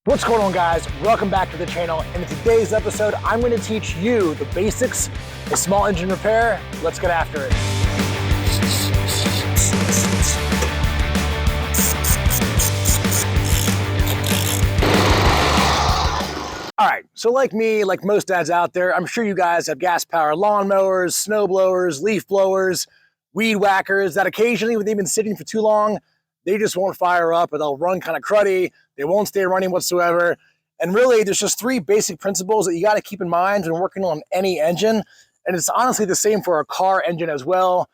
What's going on, guys? Welcome back to the channel. And in today's episode, I'm going to teach you the basics of small engine repair. Let's get after it. All right, so like me, like most dads out there, I'm sure you guys have gas-powered lawnmowers, snow blowers, leaf blowers, weed whackers that occasionally, when they've been sitting for too long, they just won't fire up or they'll run kind of cruddy. They won't stay running whatsoever. And really, there's just three basic principles that you got to keep in mind when working on any engine. And it's honestly the same for a car engine as well.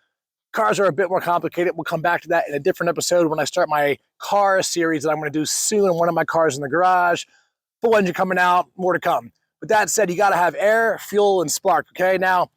Cars are a bit more complicated. We'll come back to that in a different episode when I start my car series that I'm going to do soon. One of my cars in the garage, full engine coming out, more to come. With that said, you got to have air, fuel, and spark, okay? Now,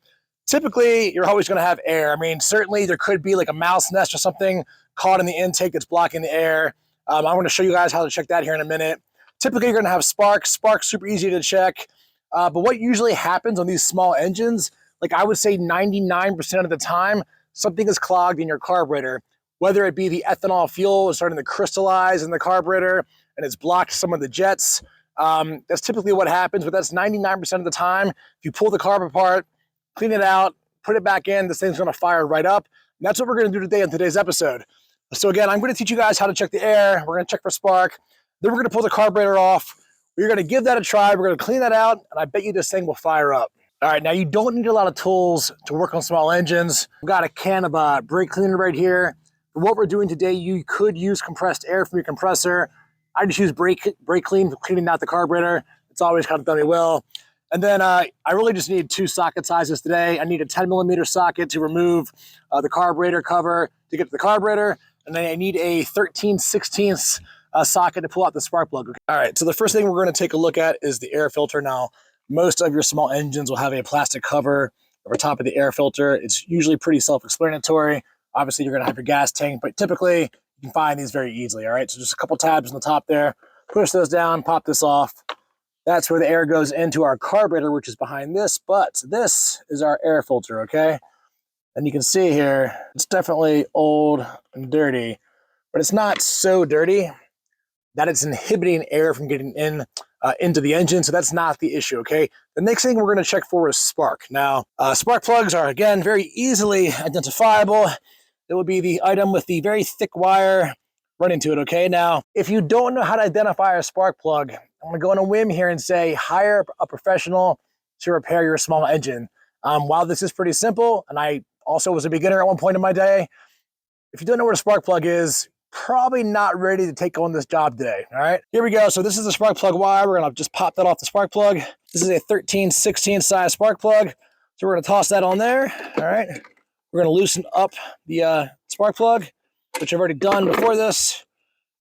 typically, you're always going to have air. I mean, certainly there could be like a mouse nest or something caught in the intake that's blocking the air. I'm going to show you guys how to check that here in a minute. Typically, you're going to have spark. Spark's super easy to check. But what usually happens on these small engines, like I would say 99% of the time, something is clogged in your carburetor, whether it be the ethanol fuel is starting to crystallize in the carburetor and it's blocked some of the jets. That's typically what happens, but that's 99% of the time. If you pull the carb apart, clean it out, put it back in, this thing's going to fire right up. And that's what we're going to do today in today's episode. So again, I'm going to teach you guys how to check the air. We're going to check for spark. Then we're going to pull the carburetor off. We're going to give that a try. We're going to clean that out, and I bet you this thing will fire up. All right, now you don't need a lot of tools to work on small engines. We've got a can of brake cleaner right here. For what we're doing today, you could use compressed air from your compressor. I just use brake clean for cleaning out the carburetor. It's always kind of done me well. And then I really just need two socket sizes today. I need a 10mm socket to remove the carburetor cover to get to the carburetor. And then I need a 13/16 socket to pull out the spark plug. Okay. All right, so the first thing we're going to take a look at is the air filter. Now, most of your small engines will have a plastic cover over top of the air filter. It's usually pretty self-explanatory. Obviously, you're going to have your gas tank, but typically you can find these very easily. All right, so just a couple tabs on the top there. Push those down, pop this off. That's where the air goes into our carburetor, which is behind this, but this is our air filter, okay? And you can see here, it's definitely old and dirty, but it's not so dirty that it's inhibiting air from getting into the engine, so that's not the issue, okay? The next thing we're gonna check for is spark. Now, spark plugs are, again, very easily identifiable. It will be the item with the very thick wire running to it, okay? Now, if you don't know how to identify a spark plug, I'm gonna go on a whim here and say hire a professional to repair your small engine. While this is pretty simple, and I also was a beginner at one point in my day, if you don't know what a spark plug is, probably not ready to take on this job today, all right? Here we go. So this is the spark plug wire. We're gonna just pop that off the spark plug. This is a 13/16 size spark plug. So we're gonna toss that on there, all right? We're gonna loosen up the spark plug, which I've already done before this.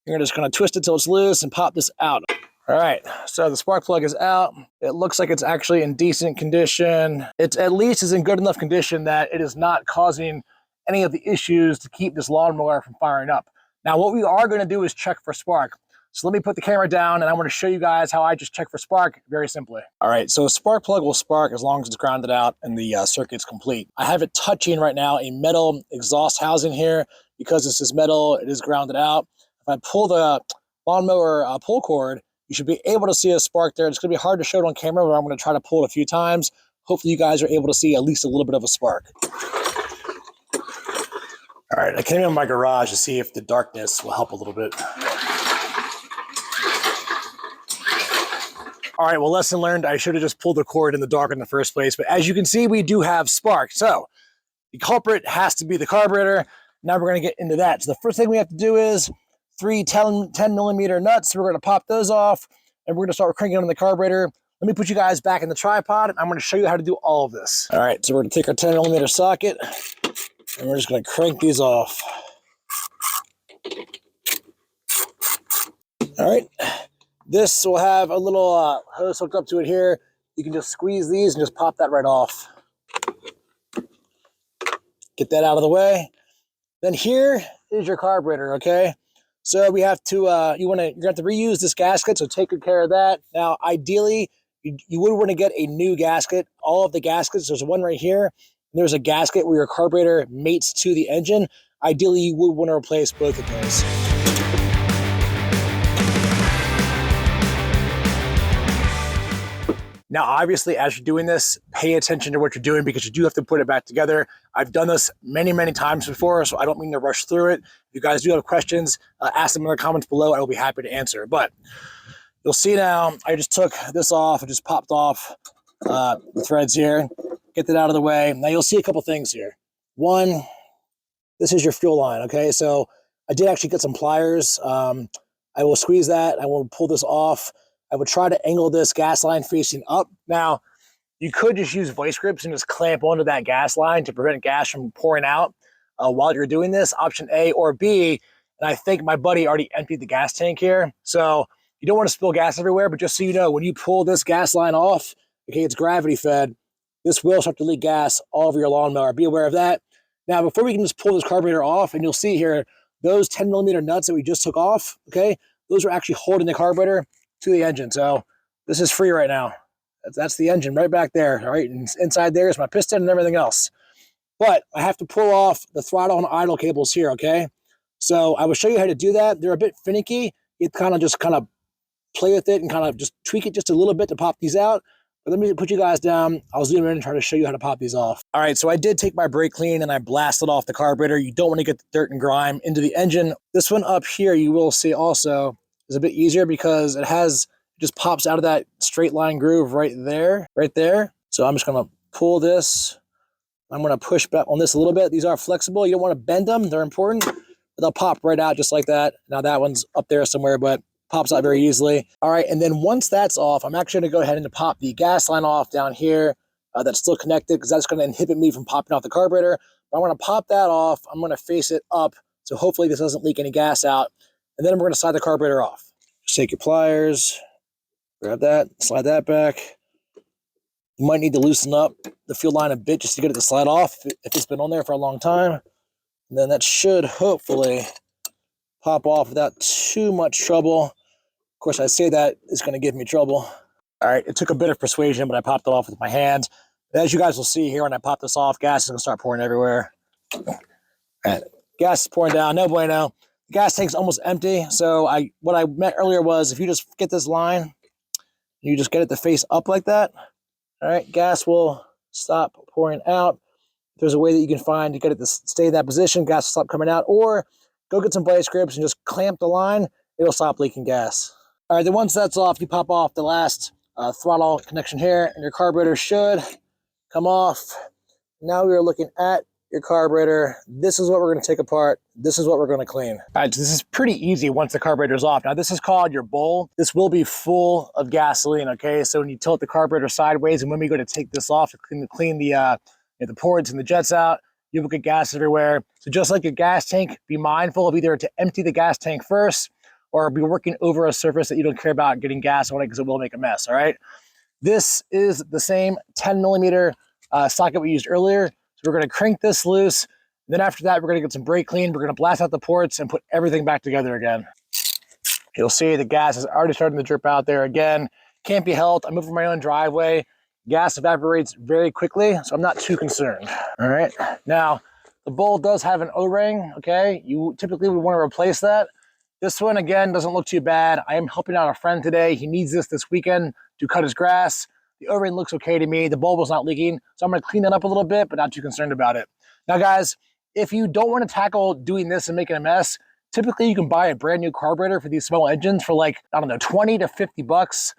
You're just gonna twist it till it's loose and pop this out. All right, so the spark plug is out. It looks like it's actually in decent condition. It's at least is in good enough condition that it is not causing any of the issues to keep this lawnmower from firing up. Now, what we are gonna do is check for spark. So let me put the camera down and I wanna show you guys how I just check for spark very simply. All right, so a spark plug will spark as long as it's grounded out and the circuit's complete. I have it touching right now a metal exhaust housing here. Because this is metal, it is grounded out. If I pull the lawnmower pull cord, you should be able to see a spark there. It's gonna be hard to show it on camera, but I'm gonna try to pull it a few times. Hopefully you guys are able to see at least a little bit of a spark. All right, I came in my garage to see if the darkness will help a little bit. All right, well, lesson learned. I should have just pulled the cord in the dark in the first place, but as you can see, we do have spark. So the culprit has to be the carburetor. Now we're gonna get into that. So the first thing we have to do is 3 10mm nuts. We're gonna pop those off and we're gonna start cranking on the carburetor. Let me put you guys back in the tripod and I'm gonna show you how to do all of this. All right, so we're gonna take our 10mm socket and we're just gonna crank these off. All right, this will have a little hose hooked up to it here. You can just squeeze these and just pop that right off. Get that out of the way. Then here is your carburetor, okay? So we have to, you're gonna have to reuse this gasket, so take good care of that. Now, ideally, you would want to get a new gasket. All of the gaskets, there's one right here. There's a gasket where your carburetor mates to the engine. Ideally, you would want to replace both of those. Now, obviously, as you're doing this, pay attention to what you're doing because you do have to put it back together. I've done this many, many times before, so I don't mean to rush through it. If you guys do have questions, ask them in the comments below. I will be happy to answer. But you'll see now, I just took this off. I just popped off the threads here. Get that out of the way. Now, you'll see a couple things here. One, this is your fuel line, okay? So I did actually get some pliers. I will squeeze that. I will pull this off. I would try to angle this gas line facing up. Now, you could just use vice grips and just clamp onto that gas line to prevent gas from pouring out while you're doing this, option A, or B, and I think my buddy already emptied the gas tank here. So you don't want to spill gas everywhere, but just so you know, when you pull this gas line off, okay, it's gravity fed, this will start to leak gas all over your lawnmower. Be aware of that. Now, before we can just pull this carburetor off, and you'll see here, those 10mm nuts that we just took off, okay, those are actually holding the carburetor to the engine. So this is free right now. That's the engine right back there. All right, and inside there is my piston and everything else. But I have to pull off the throttle and idle cables here, okay? So I will show you how to do that. They're a bit finicky. You kind of play with it and kind of just tweak it just a little bit to pop these out. But let me put you guys down. I'll zoom in and try to show you how to pop these off. All right, so I did take my brake clean and I blasted off the carburetor. You don't want to get the dirt and grime into the engine. This one up here, you will see also, is a bit easier because it just pops out of that straight line groove right there. So I'm just gonna pull this. I'm gonna push back on this a little bit. These are flexible. You don't wanna bend them, they're important, but they'll pop right out just like that. Now that one's up there somewhere, but pops out very easily. All right, and then once that's off, I'm actually gonna go ahead and pop the gas line off down here that's still connected because that's gonna inhibit me from popping off the carburetor. But I'm gonna pop that off. I'm gonna face it up. So hopefully this doesn't leak any gas out. And then we're gonna slide the carburetor off. Just take your pliers, grab that, slide that back. You might need to loosen up the fuel line a bit just to get it to slide off if it's been on there for a long time. And then that should hopefully pop off without too much trouble. Of course, I say that is going to give me trouble. All right, it took a bit of persuasion, but I popped it off with my hand. As you guys will see here, when I pop this off, gas is going to start pouring everywhere. All right, gas is pouring down, no bueno. The gas tank's almost empty. So what I meant earlier was if you just get this line, you just get it to face up like that. All right, gas will stop pouring out. If there's a way that you can find to get it to stay in that position, gas will stop coming out, or go get some vice grips and just clamp the line. It'll stop leaking gas. All right, then once that's off, you pop off the last throttle connection here, and your carburetor should come off. Now we are looking at your carburetor. This is what we're going to take apart. This is what we're going to clean. All right, so this is pretty easy once the carburetor is off. Now this is called your bowl. This will be full of gasoline, okay? So when you tilt the carburetor sideways and when we go to take this off to clean the ports and the jets out, you will get gas everywhere. So just like your gas tank, be mindful of either to empty the gas tank first or be working over a surface that you don't care about getting gas on it because it will make a mess, all right? This is the same 10mm socket we used earlier. So we're going to crank this loose. And then after that, we're going to get some brake clean. We're going to blast out the ports and put everything back together again. You'll see the gas is already starting to drip out there again. Can't be helped. I'm over my own driveway. Gas evaporates very quickly, so I'm not too concerned. All right. Now, the bowl does have an O-ring, okay? You typically would want to replace that. This one, again, doesn't look too bad. I am helping out a friend today. He needs this weekend to cut his grass. The O-ring looks okay to me. The bulb was not leaking, so I'm going to clean that up a little bit, but not too concerned about it. Now, guys, if you don't want to tackle doing this and making a mess, typically you can buy a brand new carburetor for these small engines for like, I don't know, 20 to 50 bucks.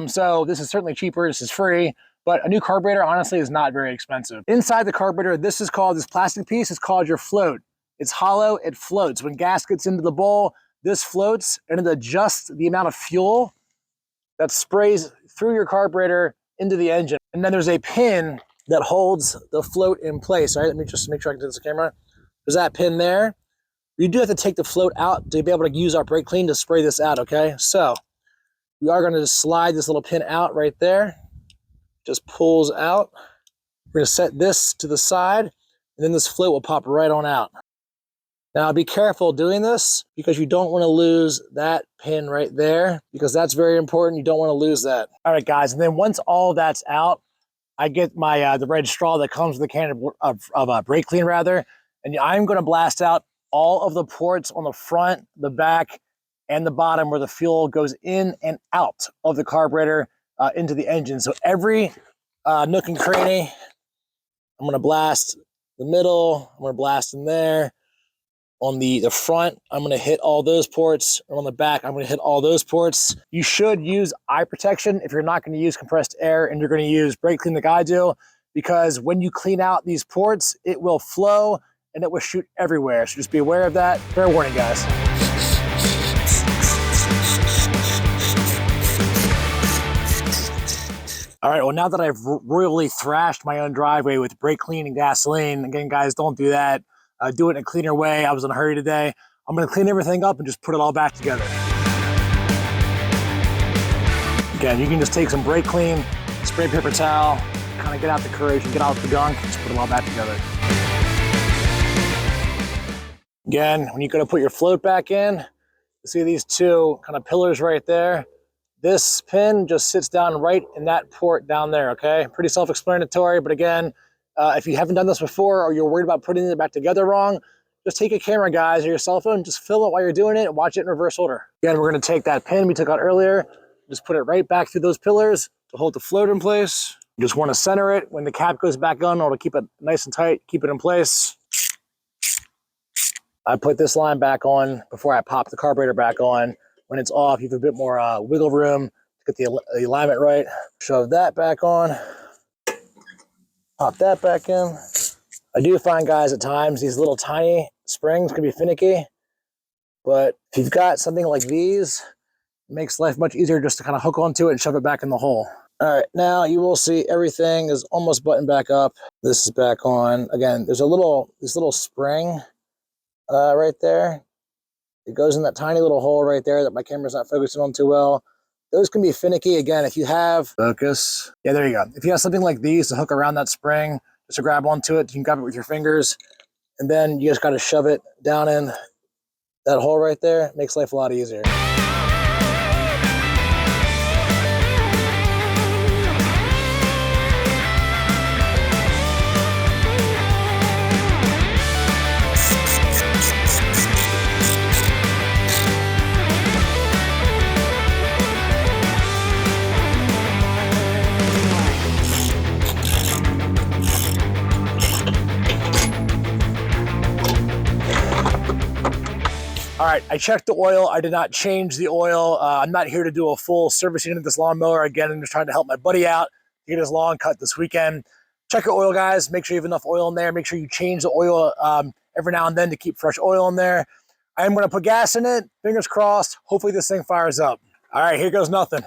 So this is certainly cheaper. This is free, but a new carburetor, honestly, is not very expensive. Inside the carburetor, this plastic piece is called your float. It's hollow, it floats. When gas gets into the bowl, this floats and it adjusts the amount of fuel that sprays through your carburetor into the engine. And then there's a pin that holds the float in place, all right? Let me just make sure I can do this on camera. There's that pin there. You do have to take the float out to be able to use our brake clean to spray this out, okay? So we are gonna just slide this little pin out right there. Just pulls out. We're gonna set this to the side, and then this float will pop right on out. Now be careful doing this because you don't want to lose that pin right there because that's very important. You don't want to lose that. All right, guys, and then once all that's out, I get my the red straw that comes with the can of brake clean rather, and I'm going to blast out all of the ports on the front, the back, and the bottom where the fuel goes in and out of the carburetor. into the engine. So every nook and cranny, I'm going to blast the middle. I'm going to blast in there. On the front, I'm going to hit all those ports. And on the back, I'm going to hit all those ports. You should use eye protection if you're not going to use compressed air and you're going to use brake clean like I do, because when you clean out these ports, it will flow and it will shoot everywhere. So just be aware of that. Fair warning, guys. All right, well, now that I've royally thrashed my own driveway with brake clean and gasoline, again, guys, don't do that. Do it in a cleaner way. I was in a hurry today. I'm gonna clean everything up and just put it all back together. Again, you can just take some brake clean, spray paper towel, kind of get out the corrosion, get out the gunk, just put it all back together. Again, when you go to put your float back in, you see these two kind of pillars right there. This pin just sits down right in that port down there, okay? Pretty self-explanatory, but again, if you haven't done this before or you're worried about putting it back together wrong, just take a camera, guys, or your cell phone, just film it while you're doing it and watch it in reverse order. Again, we're gonna take that pin we took out earlier, just put it right back through those pillars to hold the float in place. You just wanna center it. When the cap goes back on, it'll keep it nice and tight, keep it in place. I put this line back on before I pop the carburetor back on. When it's off, you have a bit more wiggle room to get the alignment right. Shove that back on. Pop that back in. I do find, guys, at times these little tiny springs can be finicky, but if you've got something like these, it makes life much easier just to kind of hook onto it and shove it back in the hole. All right, now you will see everything is almost buttoned back up. This is back on. Again, there's this little spring right there. It goes in that tiny little hole right there that my camera's not focusing on too well. Those can be finicky. Again, if you have focus. Yeah, there you go. If you have something like these to hook around that spring, just to grab onto it, you can grab it with your fingers. And then you just got to shove it down in that hole right there. It makes life a lot easier. All right, I checked the oil. I did not change the oil. I'm not here to do a full servicing of this lawnmower. Again, I'm just trying to help my buddy out to get his lawn cut this weekend. Check your oil, guys. Make sure you have enough oil in there. Make sure you change the oil every now and then to keep fresh oil in there. I am going to put gas in it. Fingers crossed. Hopefully this thing fires up. All right, here goes nothing.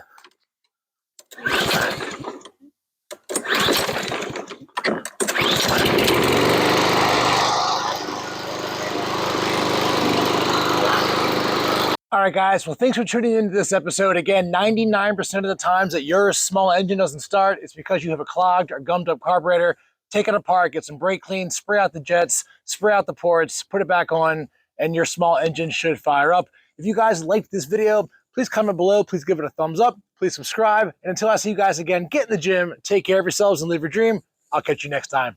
All right, guys, well, thanks for tuning into this episode. Again, 99% of the times that your small engine doesn't start, it's because you have a clogged or gummed up carburetor. Take it apart, get some brake clean, spray out the jets, spray out the ports, put it back on, and your small engine should fire up. If you guys liked this video, please comment below, please give it a thumbs up, please subscribe, and until I see you guys again, get in the gym, take care of yourselves, and live your dream. I'll catch you next time.